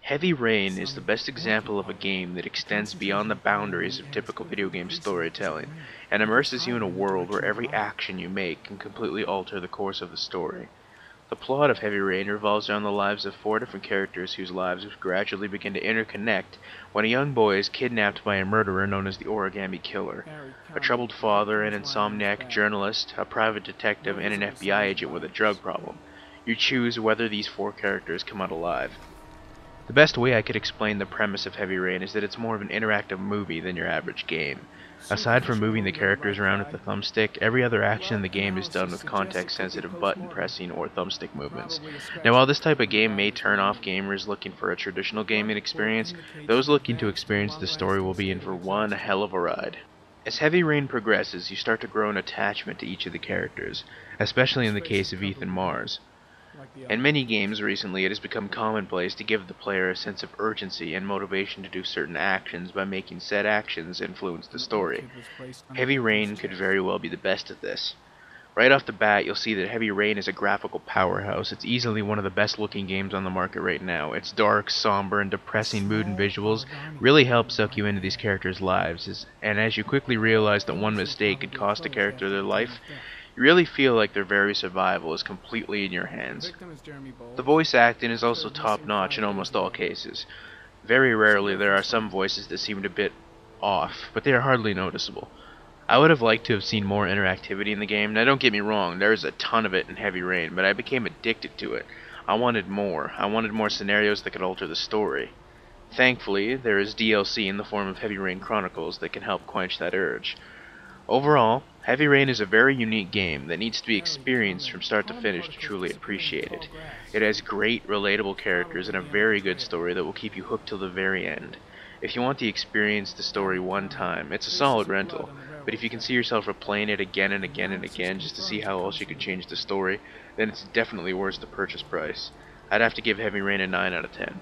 Heavy Rain is the best example of a game that extends beyond the boundaries of typical video game storytelling, and immerses you in a world where every action you make can completely alter the course of the story. The plot of Heavy Rain revolves around the lives of four different characters whose lives gradually begin to interconnect when a young boy is kidnapped by a murderer known as the Origami Killer. A troubled father, an insomniac journalist, a private detective, and an FBI agent with a drug problem. You choose whether these four characters come out alive. The best way I could explain the premise of Heavy Rain is that it's more of an interactive movie than your average game. Aside from moving the characters around with the thumbstick, every other action in the game is done with context-sensitive button pressing or thumbstick movements. Now, while this type of game may turn off gamers looking for a traditional gaming experience, those looking to experience the story will be in for one hell of a ride. As Heavy Rain progresses, you start to grow an attachment to each of the characters, especially in the case of Ethan Mars. In many games recently, it has become commonplace to give the player a sense of urgency and motivation to do certain actions by making said actions influence the story. Heavy Rain could very well be the best at this. Right off the bat, you'll see that Heavy Rain is a graphical powerhouse. It's easily one of the best looking games on the market right now. Its dark, somber, and depressing mood and visuals really help suck you into these characters' lives, and as you quickly realize that one mistake could cost a character their life, you really feel like their very survival is completely in your hands. The voice acting is also top-notch in almost all cases. Very rarely there are some voices that seemed a bit off, but they are hardly noticeable. I would have liked to have seen more interactivity in the game. Now don't get me wrong, there's a ton of it in Heavy Rain, but I became addicted to it. I wanted more. I wanted more scenarios that could alter the story. Thankfully, there is DLC in the form of Heavy Rain Chronicles that can help quench that urge. Overall, Heavy Rain is a very unique game that needs to be experienced from start to finish to truly appreciate it. It has great, relatable characters and a very good story that will keep you hooked till the very end. If you want to experience the story one time, it's a solid rental, but if you can see yourself replaying it again and again and again just to see how else you could change the story, then it's definitely worth the purchase price. I'd have to give Heavy Rain a 9 out of 10.